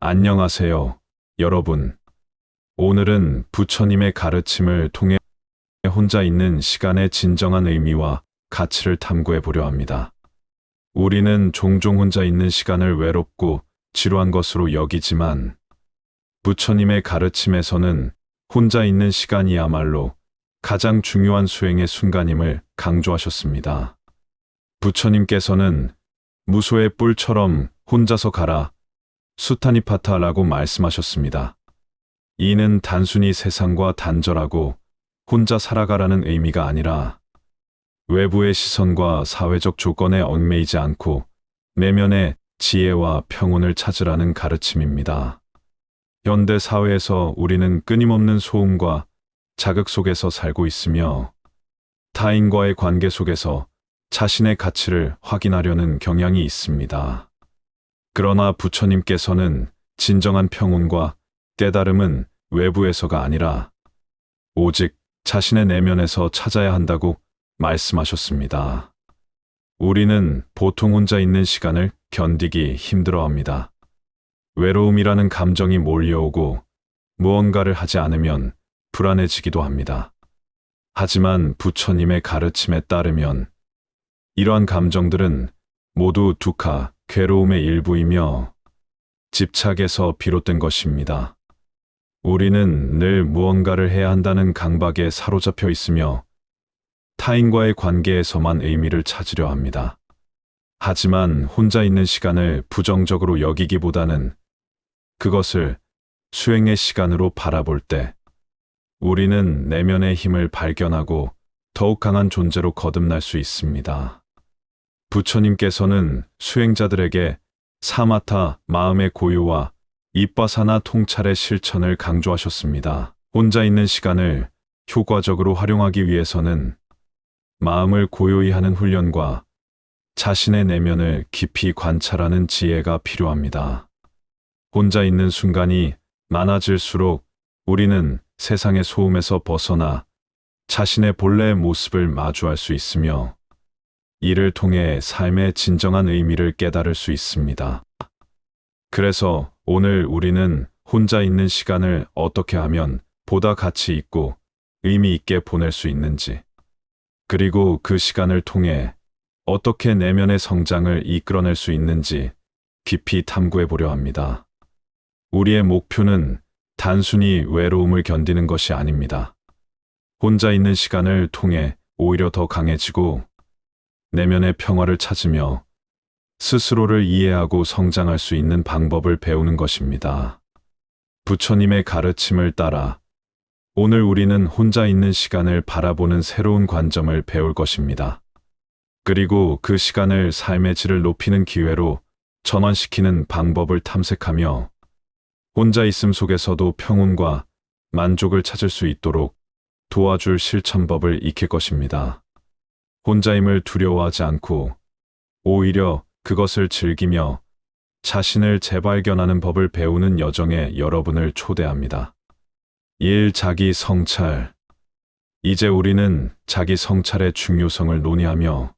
안녕하세요, 여러분. 오늘은 부처님의 가르침을 통해 혼자 있는 시간의 진정한 의미와 가치를 탐구해 보려 합니다. 우리는 종종 혼자 있는 시간을 외롭고 지루한 것으로 여기지만 부처님의 가르침에서는 혼자 있는 시간이야말로 가장 중요한 수행의 순간임을 강조하셨습니다. 부처님께서는 무소의 뿔처럼 혼자서 가라 수타니파타라고 말씀하셨습니다. 이는 단순히 세상과 단절하고 혼자 살아가라는 의미가 아니라 외부의 시선과 사회적 조건에 얽매이지 않고 내면의 지혜와 평온을 찾으라는 가르침입니다. 현대 사회에서 우리는 끊임없는 소음과 자극 속에서 살고 있으며 타인과의 관계 속에서 자신의 가치를 확인하려는 경향이 있습니다. 그러나 부처님께서는 진정한 평온과 깨달음은 외부에서가 아니라 오직 자신의 내면에서 찾아야 한다고 말씀하셨습니다. 우리는 보통 혼자 있는 시간을 견디기 힘들어합니다. 외로움이라는 감정이 몰려오고 무언가를 하지 않으면 불안해지기도 합니다. 하지만 부처님의 가르침에 따르면 이러한 감정들은 모두 두카, 괴로움의 일부이며 집착에서 비롯된 것입니다. 우리는 늘 무언가를 해야 한다는 강박에 사로잡혀 있으며 타인과의 관계에서만 의미를 찾으려 합니다. 하지만 혼자 있는 시간을 부정적으로 여기기보다는 그것을 수행의 시간으로 바라볼 때 우리는 내면의 힘을 발견하고 더욱 강한 존재로 거듭날 수 있습니다. 부처님께서는 수행자들에게 사마타, 마음의 고요와 이빠사나 통찰의 실천을 강조하셨습니다. 혼자 있는 시간을 효과적으로 활용하기 위해서는 마음을 고요히 하는 훈련과 자신의 내면을 깊이 관찰하는 지혜가 필요합니다. 혼자 있는 순간이 많아질수록 우리는 세상의 소음에서 벗어나 자신의 본래의 모습을 마주할 수 있으며 이를 통해 삶의 진정한 의미를 깨달을 수 있습니다. 그래서 오늘 우리는 혼자 있는 시간을 어떻게 하면 보다 가치 있고 의미 있게 보낼 수 있는지, 그리고 그 시간을 통해 어떻게 내면의 성장을 이끌어낼 수 있는지 깊이 탐구해 보려 합니다. 우리의 목표는 단순히 외로움을 견디는 것이 아닙니다. 혼자 있는 시간을 통해 오히려 더 강해지고 내면의 평화를 찾으며 스스로를 이해하고 성장할 수 있는 방법을 배우는 것입니다. 부처님의 가르침을 따라 오늘 우리는 혼자 있는 시간을 바라보는 새로운 관점을 배울 것입니다. 그리고 그 시간을 삶의 질을 높이는 기회로 전환시키는 방법을 탐색하며 혼자 있음 속에서도 평온과 만족을 찾을 수 있도록 도와줄 실천법을 익힐 것입니다. 혼자임을 두려워하지 않고 오히려 그것을 즐기며 자신을 재발견하는 법을 배우는 여정에 여러분을 초대합니다. 1. 자기 성찰. 이제 우리는 자기 성찰의 중요성을 논의하며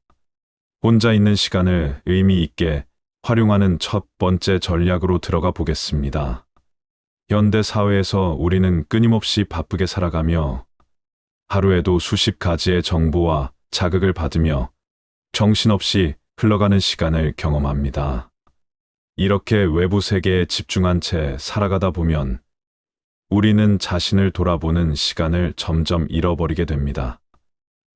혼자 있는 시간을 의미 있게 활용하는 첫 번째 전략으로 들어가 보겠습니다. 현대 사회에서 우리는 끊임없이 바쁘게 살아가며 하루에도 수십 가지의 정보와 자극을 받으며 정신없이 흘러가는 시간을 경험합니다. 이렇게 외부 세계에 집중한 채 살아가다 보면 우리는 자신을 돌아보는 시간을 점점 잃어버리게 됩니다.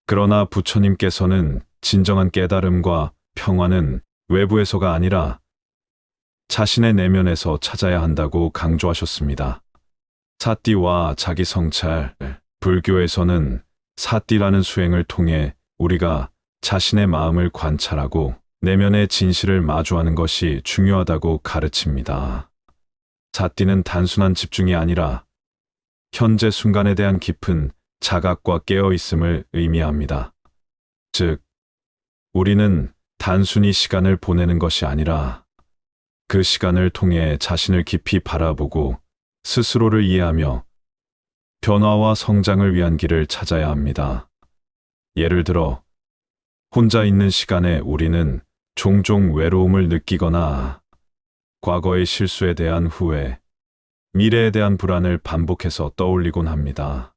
그러나 부처님께서는 진정한 깨달음과 평화는 외부에서가 아니라 자신의 내면에서 찾아야 한다고 강조하셨습니다. 사띠와 자기 성찰. 불교에서는 사띠라는 수행을 통해 우리가 자신의 마음을 관찰하고 내면의 진실을 마주하는 것이 중요하다고 가르칩니다. 사띠는 단순한 집중이 아니라 현재 순간에 대한 깊은 자각과 깨어있음을 의미합니다. 즉, 우리는 단순히 시간을 보내는 것이 아니라 그 시간을 통해 자신을 깊이 바라보고 스스로를 이해하며 변화와 성장을 위한 길을 찾아야 합니다. 예를 들어, 혼자 있는 시간에 우리는 종종 외로움을 느끼거나 과거의 실수에 대한 후회, 미래에 대한 불안을 반복해서 떠올리곤 합니다.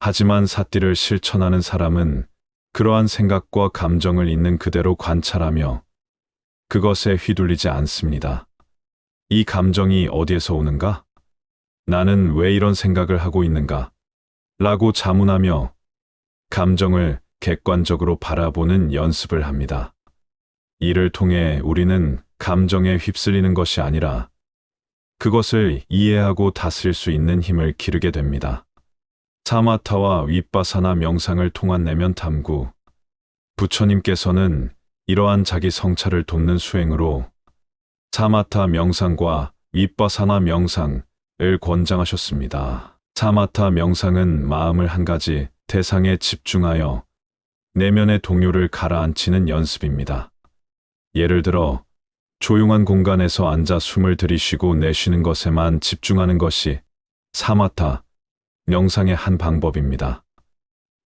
하지만 삿띠를 실천하는 사람은 그러한 생각과 감정을 있는 그대로 관찰하며 그것에 휘둘리지 않습니다. 이 감정이 어디에서 오는가? 나는 왜 이런 생각을 하고 있는가? 라고 자문하며 감정을 객관적으로 바라보는 연습을 합니다. 이를 통해 우리는 감정에 휩쓸리는 것이 아니라 그것을 이해하고 다스릴 수 있는 힘을 기르게 됩니다. 사마타와 윗바사나 명상을 통한 내면 탐구. 부처님께서는 이러한 자기 성찰을 돕는 수행으로 사마타 명상과 윗바사나 명상을 권장하셨습니다. 사마타 명상은 마음을 한 가지 대상에 집중하여 내면의 동요를 가라앉히는 연습입니다. 예를 들어 조용한 공간에서 앉아 숨을 들이쉬고 내쉬는 것에만 집중하는 것이 사마타 명상의 한 방법입니다.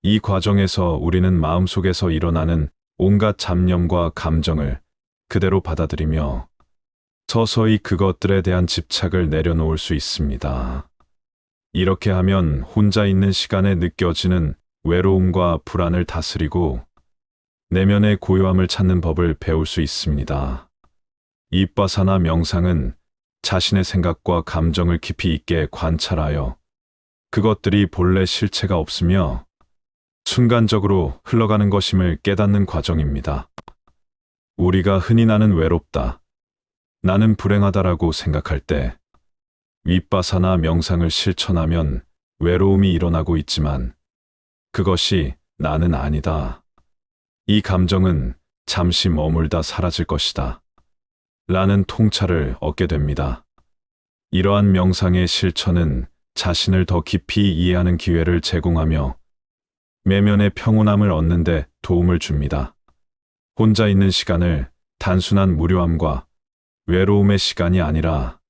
이 과정에서 우리는 마음속에서 일어나는 온갖 잡념과 감정을 그대로 받아들이며 서서히 그것들에 대한 집착을 내려놓을 수 있습니다. 이렇게 하면 혼자 있는 시간에 느껴지는 외로움과 불안을 다스리고 내면의 고요함을 찾는 법을 배울 수 있습니다. 윗바사나 명상은 자신의 생각과 감정을 깊이 있게 관찰하여 그것들이 본래 실체가 없으며 순간적으로 흘러가는 것임을 깨닫는 과정입니다. 우리가 흔히 나는 외롭다, 나는 불행하다라고 생각할 때 윗바사나 명상을 실천하면 외로움이 일어나고 있지만 그것이 나는 아니다. 이 감정은 잠시 머물다 사라질 것이다. 라는 통찰을 얻게 됩니다. 이러한 명상의 실천은 자신을 더 깊이 이해하는 기회를 제공하며 내면의 평온함을 얻는 데 도움을 줍니다. 혼자 있는 시간을 단순한 무료함과 외로움의 시간이 아니라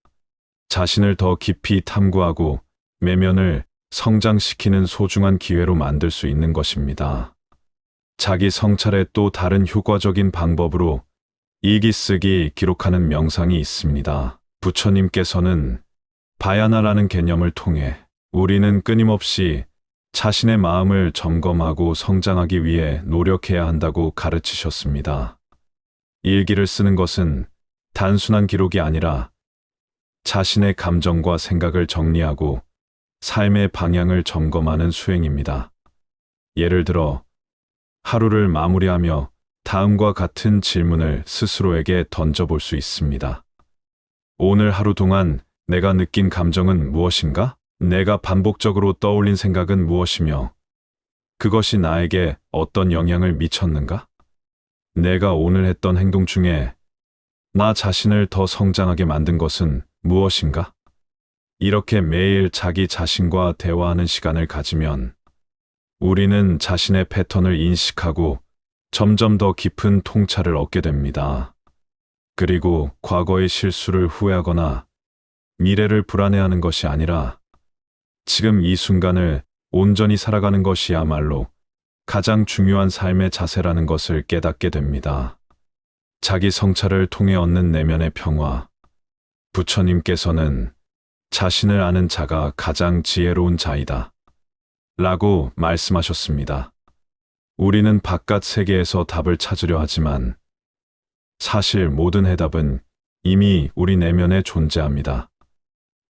자신을 더 깊이 탐구하고 내면을 성장시키는 소중한 기회로 만들 수 있는 것입니다. 자기 성찰의 또 다른 효과적인 방법으로 일기 쓰기 기록하는 명상이 있습니다. 부처님께서는 바야나라는 개념을 통해 우리는 끊임없이 자신의 마음을 점검하고 성장하기 위해 노력해야 한다고 가르치셨습니다. 일기를 쓰는 것은 단순한 기록이 아니라 자신의 감정과 생각을 정리하고 삶의 방향을 점검하는 수행입니다. 예를 들어 하루를 마무리하며 다음과 같은 질문을 스스로에게 던져볼 수 있습니다. 오늘 하루 동안 내가 느낀 감정은 무엇인가? 내가 반복적으로 떠올린 생각은 무엇이며 그것이 나에게 어떤 영향을 미쳤는가? 내가 오늘 했던 행동 중에 나 자신을 더 성장하게 만든 것은 무엇인가? 이렇게 매일 자기 자신과 대화하는 시간을 가지면 우리는 자신의 패턴을 인식하고 점점 더 깊은 통찰을 얻게 됩니다. 그리고 과거의 실수를 후회하거나 미래를 불안해하는 것이 아니라 지금 이 순간을 온전히 살아가는 것이야말로 가장 중요한 삶의 자세라는 것을 깨닫게 됩니다. 자기 성찰을 통해 얻는 내면의 평화. 부처님께서는 자신을 아는 자가 가장 지혜로운 자이다 라고 말씀하셨습니다. 우리는 바깥 세계에서 답을 찾으려 하지만 사실 모든 해답은 이미 우리 내면에 존재합니다.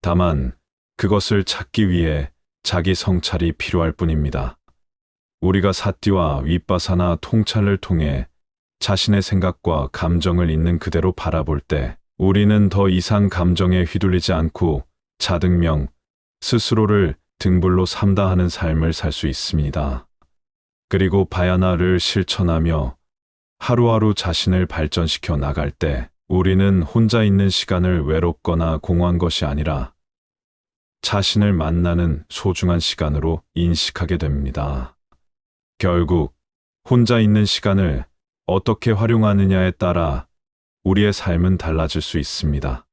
다만 그것을 찾기 위해 자기 성찰이 필요할 뿐입니다. 우리가 사띠와 윗바사나 통찰을 통해 자신의 생각과 감정을 있는 그대로 바라볼 때 우리는 더 이상 감정에 휘둘리지 않고 자등명, 스스로를 등불로 삼다 하는 삶을 살 수 있습니다. 그리고 바야나를 실천하며 하루하루 자신을 발전시켜 나갈 때 우리는 혼자 있는 시간을 외롭거나 공허한 것이 아니라 자신을 만나는 소중한 시간으로 인식하게 됩니다. 결국 혼자 있는 시간을 어떻게 활용하느냐에 따라 우리의 삶은 달라질 수 있습니다.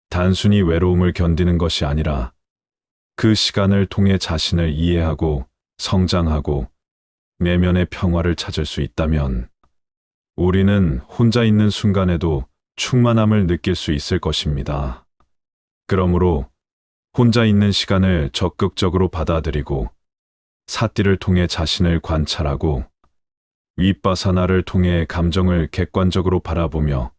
단순히 외로움을 견디는 것이 아니라 그 시간을 통해 자신을 이해하고 성장하고 내면의 평화를 찾을 수 있다면 우리는 혼자 있는 순간에도 충만함을 느낄 수 있을 것입니다. 그러므로 혼자 있는 시간을 적극적으로 받아들이고 사띠를 통해 자신을 관찰하고 윗바사나를 통해 감정을 객관적으로 바라보며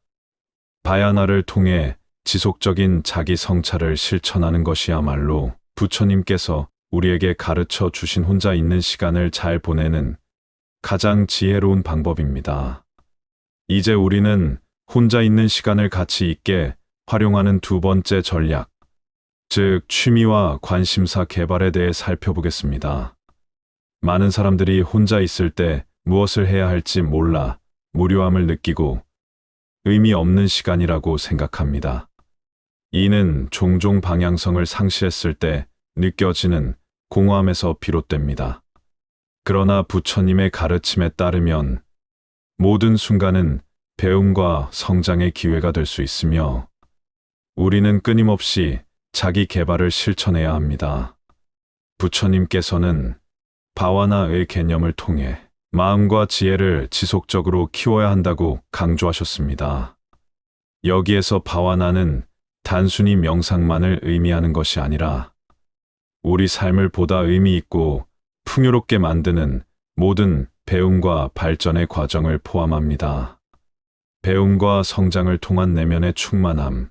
바야나를 통해 지속적인 자기 성찰을 실천하는 것이야말로 부처님께서 우리에게 가르쳐 주신 혼자 있는 시간을 잘 보내는 가장 지혜로운 방법입니다. 이제 우리는 혼자 있는 시간을 가치 있게 활용하는 두 번째 전략, 즉 취미와 관심사 개발에 대해 살펴보겠습니다. 많은 사람들이 혼자 있을 때 무엇을 해야 할지 몰라 무료함을 느끼고 의미 없는 시간이라고 생각합니다. 이는 종종 방향성을 상실했을 때 느껴지는 공허함에서 비롯됩니다. 그러나 부처님의 가르침에 따르면 모든 순간은 배움과 성장의 기회가 될 수 있으며 우리는 끊임없이 자기 개발을 실천해야 합니다. 부처님께서는 바와나의 개념을 통해 마음과 지혜를 지속적으로 키워야 한다고 강조하셨습니다. 여기에서 바와나는 단순히 명상만을 의미하는 것이 아니라 우리 삶을 보다 의미 있고 풍요롭게 만드는 모든 배움과 발전의 과정을 포함합니다. 배움과 성장을 통한 내면의 충만함.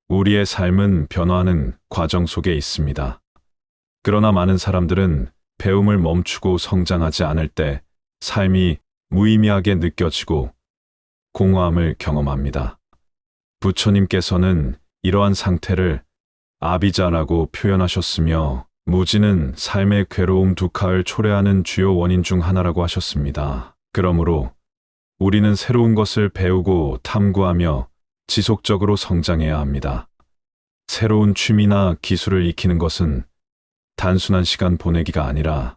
우리의 삶은 변화하는 과정 속에 있습니다. 그러나 많은 사람들은 배움을 멈추고 성장하지 않을 때 삶이 무의미하게 느껴지고 공허함을 경험합니다. 부처님께서는 이러한 상태를 아비자라고 표현하셨으며 무지는 삶의 괴로움 두카를 초래하는 주요 원인 중 하나라고 하셨습니다. 그러므로 우리는 새로운 것을 배우고 탐구하며 지속적으로 성장해야 합니다. 새로운 취미나 기술을 익히는 것은 단순한 시간 보내기가 아니라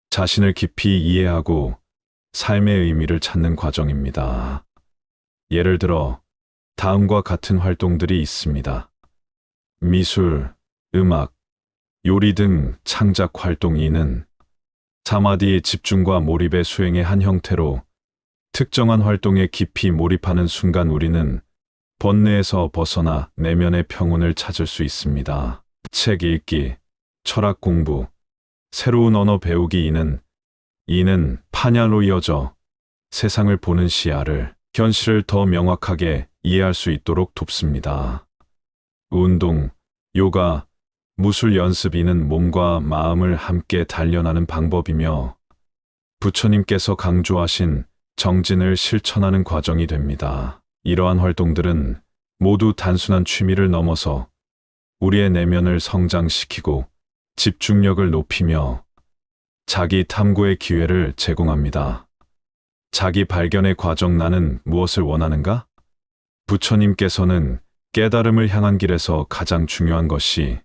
자신을 깊이 이해하고 삶의 의미를 찾는 과정입니다. 예를 들어 다음과 같은 활동들이 있습니다. 미술, 음악, 요리 등 창작 활동이는 사마디의 집중과 몰입의 수행의 한 형태로 특정한 활동에 깊이 몰입하는 순간 우리는 번뇌에서 벗어나 내면의 평온을 찾을 수 있습니다. 책 읽기, 철학 공부, 새로운 언어 배우기 이는 파냐로 이어져 세상을 보는 시야를, 현실을 더 명확하게 이해할 수 있도록 돕습니다. 운동, 요가, 무술 연습이는 몸과 마음을 함께 단련하는 방법이며 부처님께서 강조하신 정진을 실천하는 과정이 됩니다. 이러한 활동들은 모두 단순한 취미를 넘어서 우리의 내면을 성장시키고 집중력을 높이며 자기 탐구의 기회를 제공합니다. 자기 발견의 과정. 나는 무엇을 원하는가? 부처님께서는 깨달음을 향한 길에서 가장 중요한 것이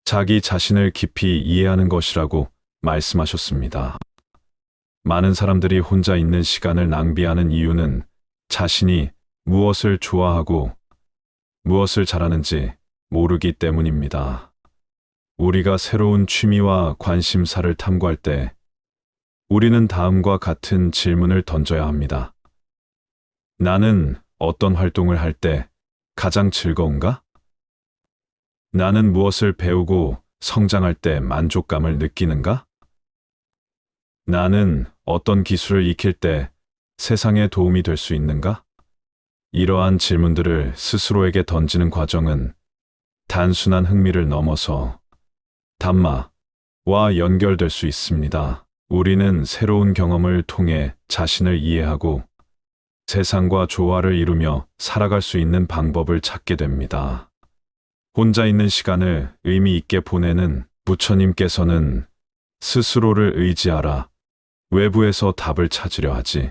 자기 자신을 깊이 이해하는 것이라고 말씀하셨습니다. 많은 사람들이 혼자 있는 시간을 낭비하는 이유는 자신이 무엇을 좋아하고 무엇을 잘하는지 모르기 때문입니다. 우리가 새로운 취미와 관심사를 탐구할 때 우리는 다음과 같은 질문을 던져야 합니다. 나는 어떤 활동을 할 때 가장 즐거운가? 나는 무엇을 배우고 성장할 때 만족감을 느끼는가? 나는 어떤 기술을 익힐 때 세상에 도움이 될 수 있는가? 이러한 질문들을 스스로에게 던지는 과정은 단순한 흥미를 넘어서 담마와 연결될 수 있습니다. 우리는 새로운 경험을 통해 자신을 이해하고 세상과 조화를 이루며 살아갈 수 있는 방법을 찾게 됩니다. 혼자 있는 시간을 의미 있게 보내는 부처님께서는 스스로를 의지하라, 외부에서 답을 찾으려 하지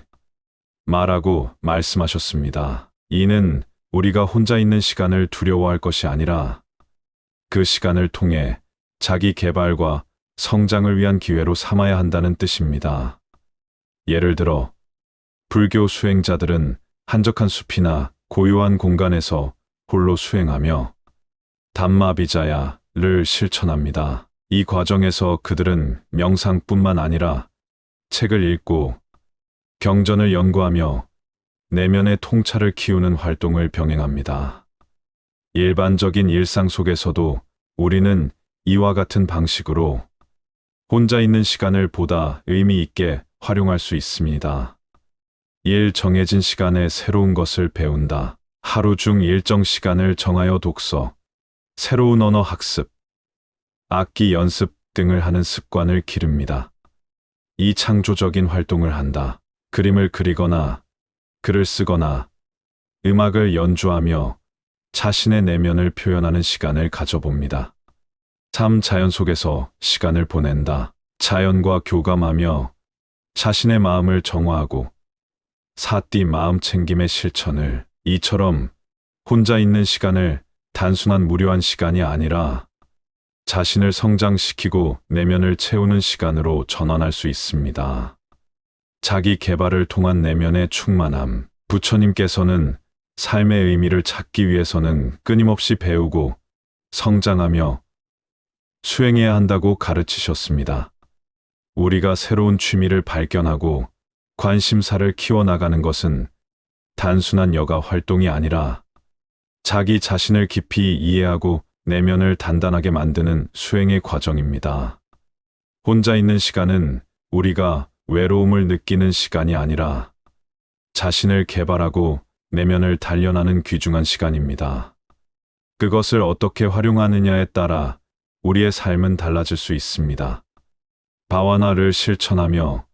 마라고 말씀하셨습니다. 이는 우리가 혼자 있는 시간을 두려워할 것이 아니라 그 시간을 통해 자기 개발과 성장을 위한 기회로 삼아야 한다는 뜻입니다. 예를 들어 불교 수행자들은 한적한 숲이나 고요한 공간에서 홀로 수행하며 담마비자야를 실천합니다. 이 과정에서 그들은 명상뿐만 아니라 책을 읽고 경전을 연구하며 내면의 통찰을 키우는 활동을 병행합니다. 일반적인 일상 속에서도 우리는 이와 같은 방식으로 혼자 있는 시간을 보다 의미 있게 활용할 수 있습니다. 정해진 시간에 새로운 것을 배운다. 하루 중 일정 시간을 정하여 독서, 새로운 언어 학습, 악기 연습 등을 하는 습관을 기릅니다. 이 창조적인 활동을 한다. 그림을 그리거나 글을 쓰거나 음악을 연주하며 자신의 내면을 표현하는 시간을 가져봅니다. 자연 속에서 시간을 보낸다. 자연과 교감하며 자신의 마음을 정화하고 마음 챙김의 실천을 이처럼 혼자 있는 시간을 단순한 무료한 시간이 아니라 자신을 성장시키고 내면을 채우는 시간으로 전환할 수 있습니다. 자기 개발을 통한 내면의 충만함. 부처님께서는 삶의 의미를 찾기 위해서는 끊임없이 배우고 성장하며 수행해야 한다고 가르치셨습니다. 우리가 새로운 취미를 발견하고 관심사를 키워나가는 것은 단순한 여가 활동이 아니라 자기 자신을 깊이 이해하고 내면을 단단하게 만드는 수행의 과정입니다. 혼자 있는 시간은 우리가 외로움을 느끼는 시간이 아니라 자신을 개발하고 내면을 단련하는 귀중한 시간입니다. 그것을 어떻게 활용하느냐에 따라 우리의 삶은 달라질 수 있습니다. 바와나를 실천하며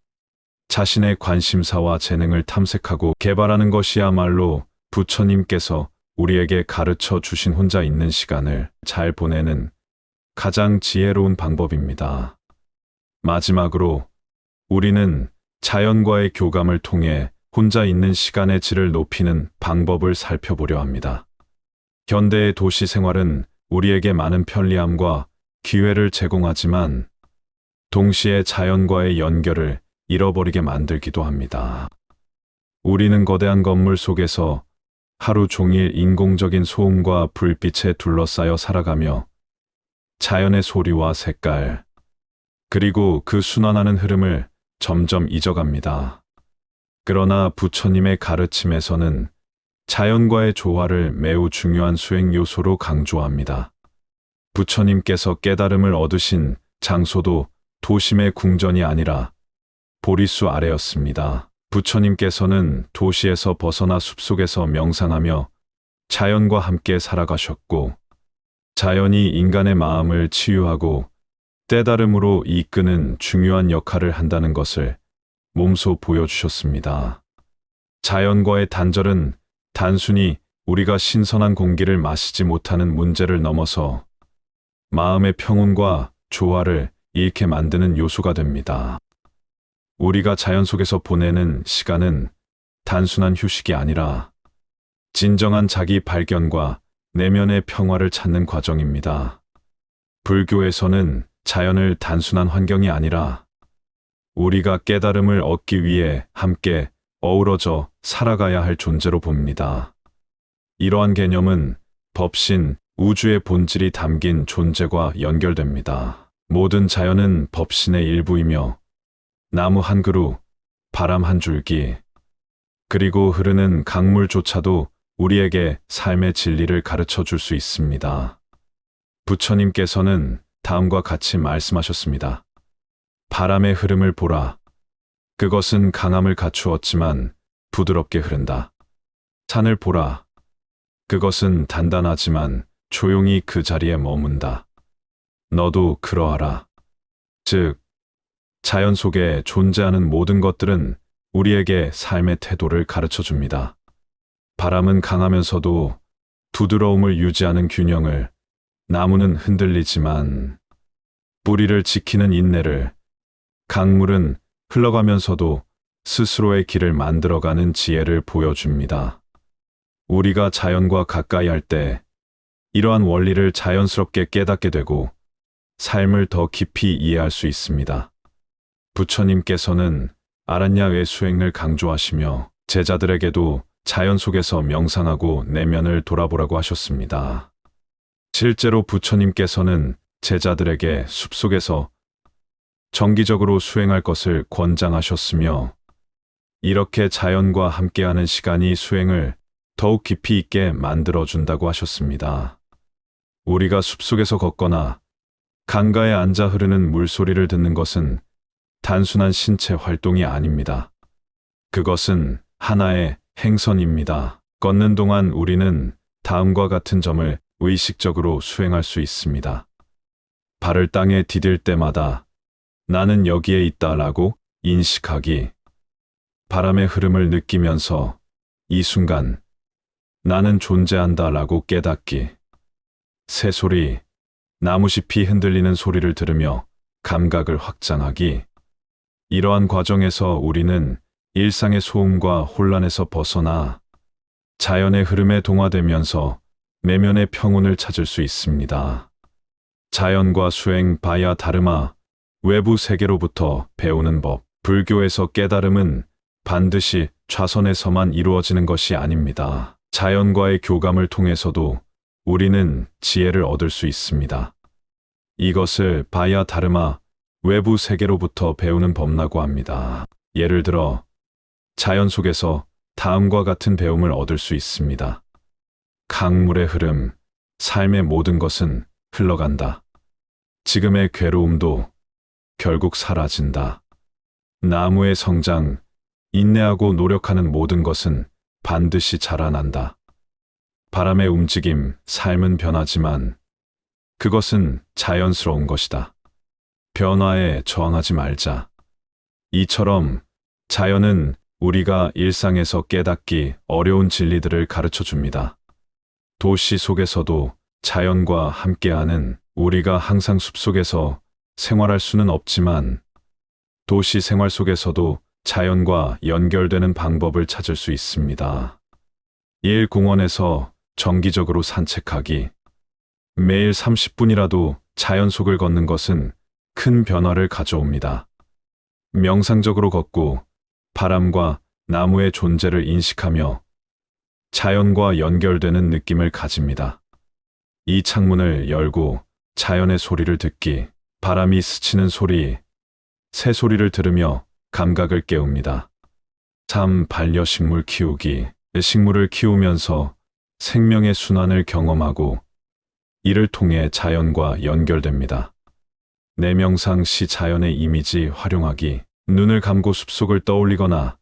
자신의 관심사와 재능을 탐색하고 개발하는 것이야말로 부처님께서 우리에게 가르쳐 주신 혼자 있는 시간을 잘 보내는 가장 지혜로운 방법입니다. 마지막으로 우리는 자연과의 교감을 통해 혼자 있는 시간의 질을 높이는 방법을 살펴보려 합니다. 현대의 도시 생활은 우리에게 많은 편리함과 기회를 제공하지만 동시에 자연과의 연결을 잃어버리게 만들기도 합니다. 우리는 거대한 건물 속에서 하루 종일 인공적인 소음과 불빛에 둘러싸여 살아가며 자연의 소리와 색깔, 그리고 그 순환하는 흐름을 점점 잊어갑니다. 그러나 부처님의 가르침에서는 자연과의 조화를 매우 중요한 수행 요소로 강조합니다. 부처님께서 깨달음을 얻으신 장소도 도심의 궁전이 아니라 보리수 아래였습니다. 부처님께서는 도시에서 벗어나 숲속에서 명상하며 자연과 함께 살아가셨고, 자연이 인간의 마음을 치유하고 깨달음으로 이끄는 중요한 역할을 한다는 것을 몸소 보여주셨습니다. 자연과의 단절은 단순히 우리가 신선한 공기를 마시지 못하는 문제를 넘어서 마음의 평온과 조화를 잃게 만드는 요소가 됩니다. 우리가 자연 속에서 보내는 시간은 단순한 휴식이 아니라 진정한 자기 발견과 내면의 평화를 찾는 과정입니다. 불교에서는 자연을 단순한 환경이 아니라 우리가 깨달음을 얻기 위해 함께 어우러져 살아가야 할 존재로 봅니다. 이러한 개념은 법신, 우주의 본질이 담긴 존재와 연결됩니다. 모든 자연은 법신의 일부이며 나무 한 그루, 바람 한 줄기, 그리고 흐르는 강물조차도 우리에게 삶의 진리를 가르쳐 줄 수 있습니다. 부처님께서는 다음과 같이 말씀하셨습니다. 바람의 흐름을 보라. 그것은 강함을 갖추었지만 부드럽게 흐른다. 산을 보라. 그것은 단단하지만 조용히 그 자리에 머문다. 너도 그러하라. 즉, 자연 속에 존재하는 모든 것들은 우리에게 삶의 태도를 가르쳐 줍니다. 바람은 강하면서도 부드러움을 유지하는 균형을, 나무는 흔들리지만 뿌리를 지키는 인내를, 강물은 흘러가면서도 스스로의 길을 만들어가는 지혜를 보여줍니다. 우리가 자연과 가까이 할 때 이러한 원리를 자연스럽게 깨닫게 되고 삶을 더 깊이 이해할 수 있습니다. 부처님께서는 아란야의 수행을 강조하시며 제자들에게도 자연 속에서 명상하고 내면을 돌아보라고 하셨습니다. 실제로 부처님께서는 제자들에게 숲속에서 정기적으로 수행할 것을 권장하셨으며 이렇게 자연과 함께하는 시간이 수행을 더욱 깊이 있게 만들어준다고 하셨습니다. 우리가 숲속에서 걷거나 강가에 앉아 흐르는 물소리를 듣는 것은 단순한 신체 활동이 아닙니다. 그것은 하나의 행선입니다. 걷는 동안 우리는 다음과 같은 점을 의식적으로 수행할 수 있습니다. 발을 땅에 디딜 때마다 나는 여기에 있다라고 인식하기. 바람의 흐름을 느끼면서 이 순간 나는 존재한다라고 깨닫기. 새소리, 나무잎이 흔들리는 소리를 들으며 감각을 확장하기. 이러한 과정에서 우리는 일상의 소음과 혼란에서 벗어나 자연의 흐름에 동화되면서 내면의 평온을 찾을 수 있습니다. 자연과 수행 바야 다르마, 외부 세계로부터 배우는 법. 불교에서 깨달음은 반드시 좌선에서만 이루어지는 것이 아닙니다. 자연과의 교감을 통해서도 우리는 지혜를 얻을 수 있습니다. 이것을 바야 다르마, 외부 세계로부터 배우는 법라고 합니다. 예를 들어 자연 속에서 다음과 같은 배움을 얻을 수 있습니다. 강물의 흐름, 삶의 모든 것은 흘러간다. 지금의 괴로움도 결국 사라진다. 나무의 성장, 인내하고 노력하는 모든 것은 반드시 자라난다. 바람의 움직임, 삶은 변하지만 그것은 자연스러운 것이다. 변화에 저항하지 말자. 이처럼 자연은 우리가 일상에서 깨닫기 어려운 진리들을 가르쳐 줍니다. 도시 속에서도 자연과 함께하는 우리가 항상 숲속에서 생활할 수는 없지만 도시 생활 속에서도 자연과 연결되는 방법을 찾을 수 있습니다. 공원에서 정기적으로 산책하기. 매일 30분이라도 자연 속을 걷는 것은 큰 변화를 가져옵니다. 명상적으로 걷고 바람과 나무의 존재를 인식하며 자연과 연결되는 느낌을 가집니다. 이 창문을 열고 자연의 소리를 듣기, 바람이 스치는 소리, 새 소리를 들으며 감각을 깨웁니다. 반려식물 키우기. 식물을 키우면서 생명의 순환을 경험하고 이를 통해 자연과 연결됩니다. 내 명상 시 자연의 이미지 활용하기. 눈을 감고 숲속을 떠올리거나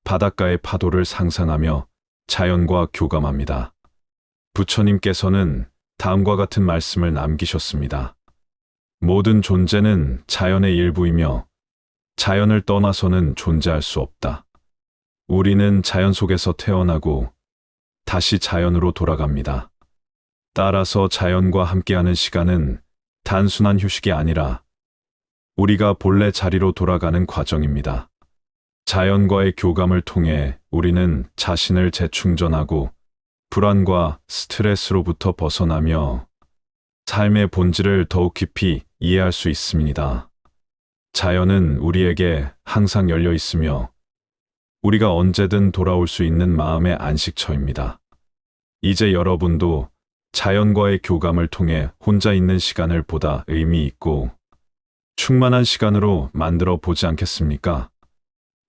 바닷가의 파도를 상상하며 자연과 교감합니다. 부처님께서는 다음과 같은 말씀을 남기셨습니다. 모든 존재는 자연의 일부이며 자연을 떠나서는 존재할 수 없다. 우리는 자연 속에서 태어나고 다시 자연으로 돌아갑니다. 따라서 자연과 함께하는 시간은 단순한 휴식이 아니라 우리가 본래 자리로 돌아가는 과정입니다. 자연과의 교감을 통해 우리는 자신을 재충전하고 불안과 스트레스로부터 벗어나며 삶의 본질을 더욱 깊이 이해할 수 있습니다. 자연은 우리에게 항상 열려 있으며 우리가 언제든 돌아올 수 있는 마음의 안식처입니다. 이제 여러분도 자연과의 교감을 통해 혼자 있는 시간을 보다 의미 있고 충만한 시간으로 만들어 보지 않겠습니까?